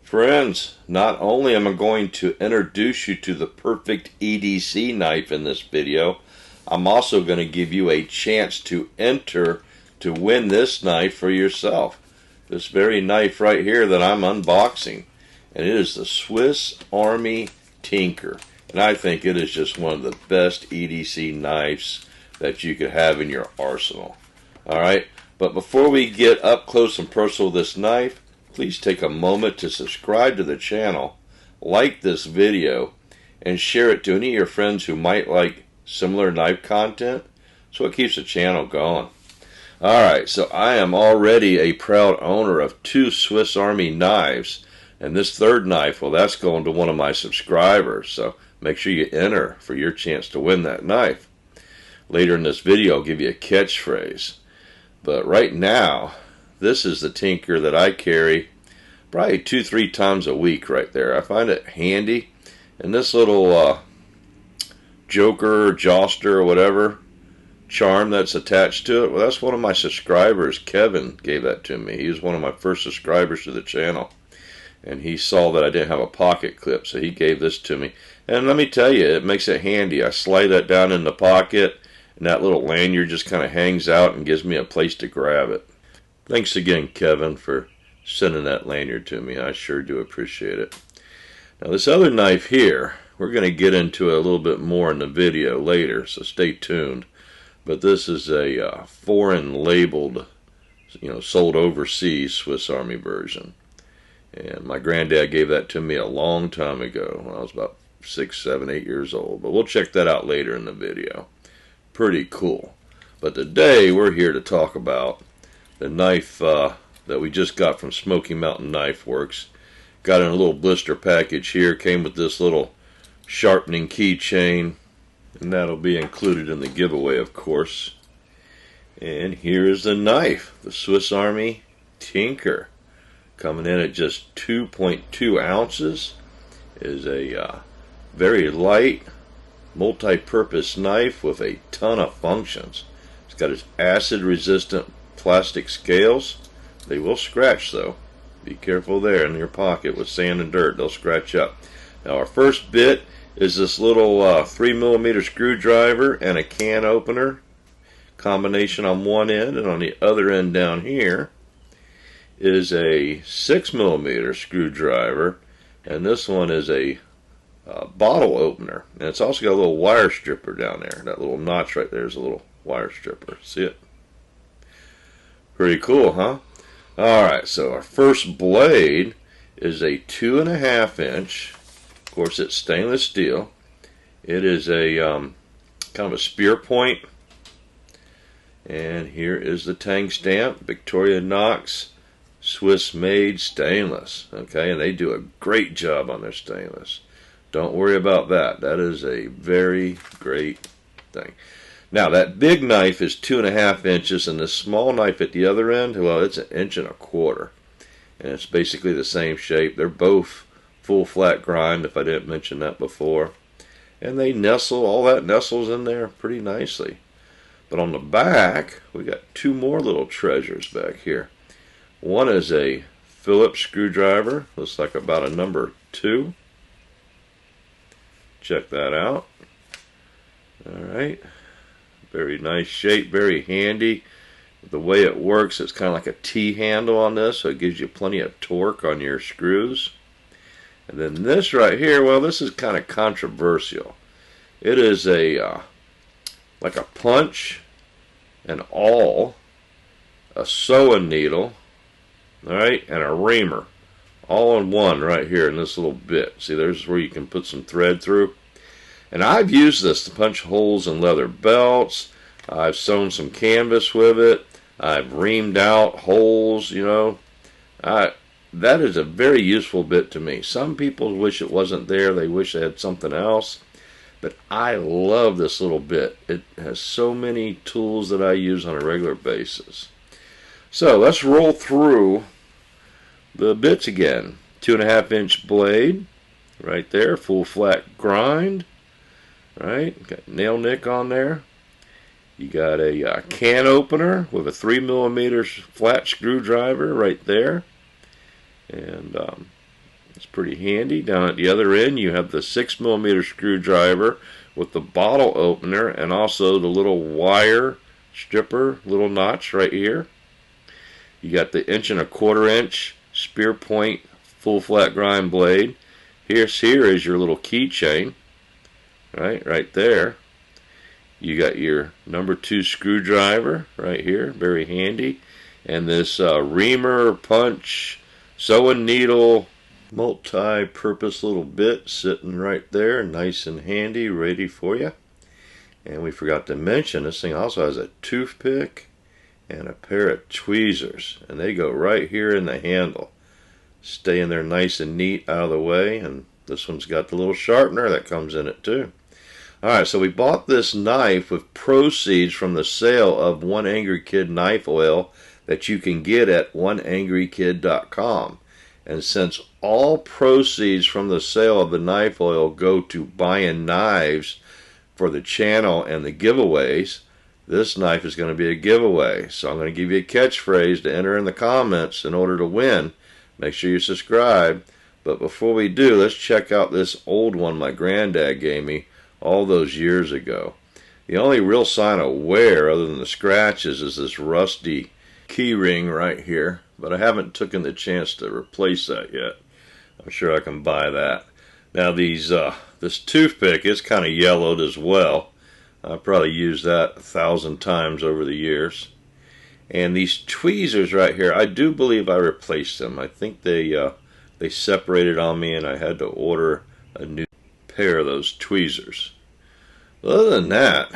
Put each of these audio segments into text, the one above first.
Friends, not only am I going to introduce you to the perfect EDC knife in this video, I'm also going to give you a chance to enter to win this knife for yourself. This very knife right here that I'm unboxing. And it is the Swiss Army Tinker. And I think it is just one of the best EDC knives that you could have in your arsenal. Alright, but before we get up close and personal with this knife, please take a moment to subscribe to the channel, like this video, and share it to any of your friends who might like similar knife content, so it keeps the channel going. Alright, so I am already a proud owner of 2 Swiss Army knives, and this third knife, well, that's going to one of my subscribers, so make sure you enter for your chance to win that knife. Later in this video, I'll give you a catchphrase, but right now, this is the Tinker that I carry probably 2-3 times a week right there. I find it handy, and this little joker or joster or whatever charm that's attached to it, well, that's one of my subscribers. Kevin gave that to me. He was one of my first subscribers to the channel, and he saw that I didn't have a pocket clip, so he gave this to me. And let me tell you, it makes it handy. I slide that down in the pocket, and that little lanyard just kind of hangs out and gives me a place to grab it. Thanks again, Kevin, for sending that lanyard to me. I sure do appreciate it. Now, this other knife here, we're going to get into it a little bit more in the video later, so stay tuned. But this is a foreign labeled, sold overseas Swiss Army version. And my granddad gave that to me a long time ago when I was about 6, 7, 8 years old. But we'll check that out later in the video. Pretty cool. But today we're here to talk about the knife that we just got from Smoky Mountain Knife Works. Got in a little blister package here. Came with this little sharpening keychain, and that'll be included in the giveaway, of course. And here is the knife, the Swiss Army Tinker, coming in at just 2.2 ounces. It is a very light, multi-purpose knife with a ton of functions. It's got its acid-resistant plastic scales. They will scratch, though. Be careful there in your pocket with sand and dirt. They'll scratch up. Now, our first bit is this little 3mm screwdriver and a can opener combination on one end, and on the other end down here is a 6mm screwdriver, and this one is a bottle opener, and it's also got a little wire stripper down there. That little notch right there is a little wire stripper. See it? Pretty cool, huh? Alright, so our first blade is a 2.5 inch. Of course, it's stainless steel. It is a kind of a spear point. And here is the tang stamp, Victorinox, Swiss made stainless. Okay, and they do a great job on their stainless. Don't worry about that. That is a very great thing. Now, that big knife is 2.5 inches, and this small knife at the other end, well, it's 1.25 inches. And it's basically the same shape. They're both full flat grind, if I didn't mention that before. And they nestle, all that nestles in there pretty nicely. But on the back, we got 2 more little treasures back here. One is a Phillips screwdriver. Looks like about a number 2. Check that out. Alright. Very nice shape, very handy. The way it works, it's kind of like a T-handle on this, so it gives you plenty of torque on your screws. And then this right here, well, this is kind of controversial. It is a like a punch, an awl, a sewing needle, alright, and a reamer. All in one right here in this little bit. See, there's where you can put some thread through. And I've used this to punch holes in leather belts. I've sewn some canvas with it. I've reamed out holes, That is a very useful bit to me. Some people wish it wasn't there. They wish they had something else. But I love this little bit. It has so many tools that I use on a regular basis. So let's roll through the bits again. 2.5 inch blade right there, full flat grind. Right, got nail nick on there. You got a can opener with a 3mm flat screwdriver right there. And It's pretty handy. Down at the other end you have the 6mm screwdriver with the bottle opener and also the little wire stripper, little notch right here. You got the 1¼ spear point full flat grind blade. Here is your little keychain, right there. You got your number 2 screwdriver right here, very handy, and this reamer, punch, sewing needle, multi-purpose little bit sitting right there, nice and handy, ready for you. And we forgot to mention, this thing also has a toothpick and a pair of tweezers, and they go right here in the handle. Stay in there nice and neat out of the way, and this one's got the little sharpener that comes in it too. Alright, so we bought this knife with proceeds from the sale of One Angry Kid knife oil that you can get at oneangrykid.com. And since all proceeds from the sale of the knife oil go to buying knives for the channel and the giveaways, this knife is going to be a giveaway. So I'm going to give you a catchphrase to enter in the comments in order to win. Make sure you subscribe. But before we do, let's check out this old one my granddad gave me all those years ago. The only real sign of wear other than the scratches is this rusty key ring right here. But I haven't taken the chance to replace that yet. I'm sure I can buy that. Now this toothpick is kind of yellowed as well. I probably used that 1,000 times over the years. And these tweezers right here, I do believe I replaced them. I think they separated on me and I had to order a new pair of those tweezers. Other than that,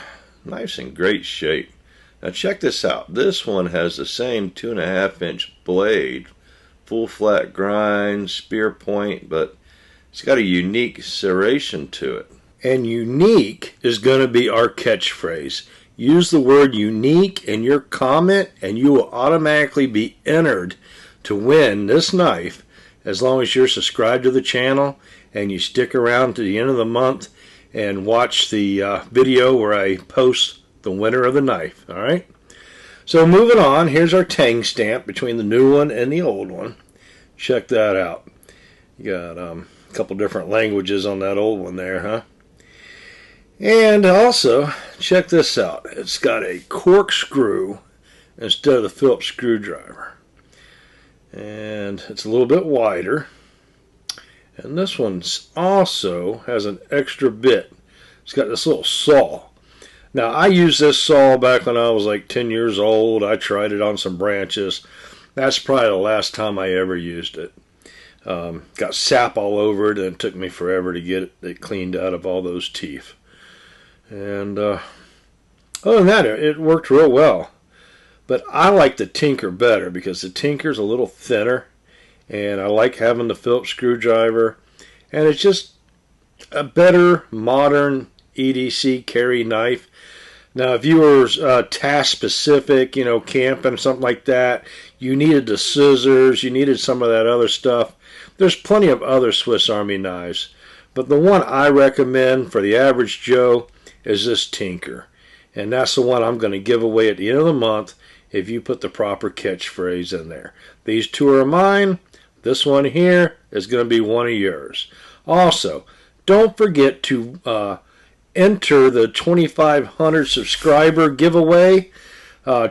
knife's in great shape. Now check this out. This one has the same 2.5-inch blade, full flat grind, spear point, but it's got a unique serration to it. And unique is going to be our catchphrase. Use the word unique in your comment and you will automatically be entered to win this knife as long as you're subscribed to the channel and you stick around to the end of the month and watch the video where I post the winner of the knife. Alright? So moving on, here's our tang stamp between the new one and the old one. Check that out. You got a couple different languages on that old one there, huh? And also, check this out. It's got a corkscrew instead of the Phillips screwdriver. And it's a little bit wider. And this one also has an extra bit. It's got this little saw. Now, I used this saw back when I was like 10 years old. I tried it on some branches. That's probably the last time I ever used it. Got sap all over it, and it took me forever to get it cleaned out of all those teeth. And other than that, it worked real well. But I like the Tinker better because the Tinker's a little thinner, and I like having the Phillips screwdriver, and it's just a better modern EDC carry knife. Now, if you were task specific, you know, camping, something like that, you needed the scissors, you needed some of that other stuff. There's plenty of other Swiss Army knives, but the one I recommend for the average Joe is this Tinker, and that's the one I'm going to give away at the end of the month if you put the proper catchphrase in there. These two are mine. This one here is going to be one of yours. Also, don't forget to enter the 2,500 subscriber giveaway.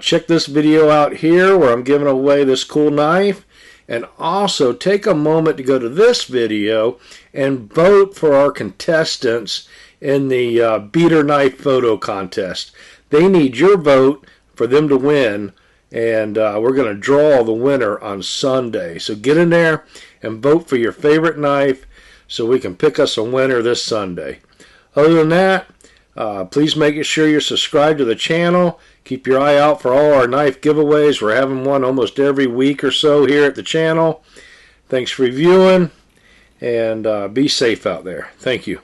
Check this video out here where I'm giving away this cool knife. And also take a moment to go to this video and vote for our contestants in the beater knife photo contest. They need your vote for them to win, and we're going to draw the winner on Sunday. So get in there and vote for your favorite knife so we can pick us a winner this Sunday. Other than that, please make sure you're subscribed to the channel. Keep your eye out for all our knife giveaways. We're having one almost every week or so here at the channel. Thanks for viewing, and be safe out there. Thank you.